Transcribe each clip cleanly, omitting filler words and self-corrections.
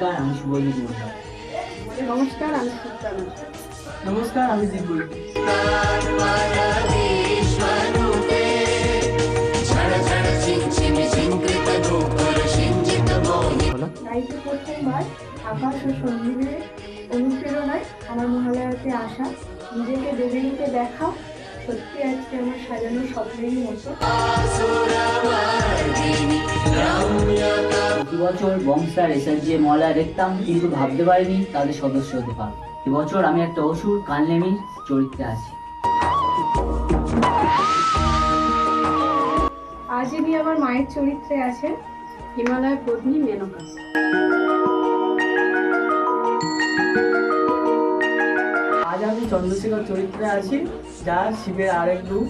নমস্কার, আমি শুভজিৎ মন্ডল। নমস্কার, আমি সুপ্রাণ। নমস্কার, আমি দিব্যি। লাইফে প্রথমবার আকাশ ও সঞ্জীবের অনুপ্রেরণায় আমার মহালয়াতে আসা, নিজেকে দেবীরূপে দেখা সত্যি আজকে আমার সাজানো স্বপ্নেরই মতো। প্রতি বছর বংস্টার এসআরজি মহালয়া দেখতাম, কিন্তু ভাবতে পারিনি তাদের সদস্য হতে পারবো। এবছর আমি একটা অসুর কালনেমির চরিত্রে আছি। আজ ইনি আমার মায়ের চরিত্রে আছেন হিমালয় পত্নী মেনকা। আজ আমি চন্দ্রশেখর চরিত্রে আছি, যা শিবের আরেক রূপ।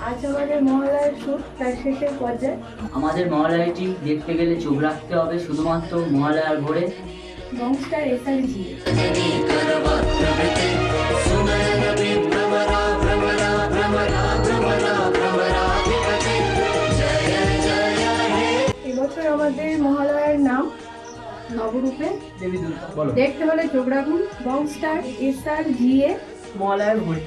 আজ আমাদের মহালয়ার শুট তার শেষের পর্যায়ে। আমাদের মহালয়াটি দেখতে গেলে চোখ রাখতে হবে শুধুমাত্র মহালয়ার ভোরে। বংস্টার এসআরজি। এবছর আমাদের মহালয়ার নাম নবরূপে দেবী দুর্গা। বলো। দেখতে হলে চোখ রাখুন বংস্টার এসআরজি এ মহালয়ার ভোরে।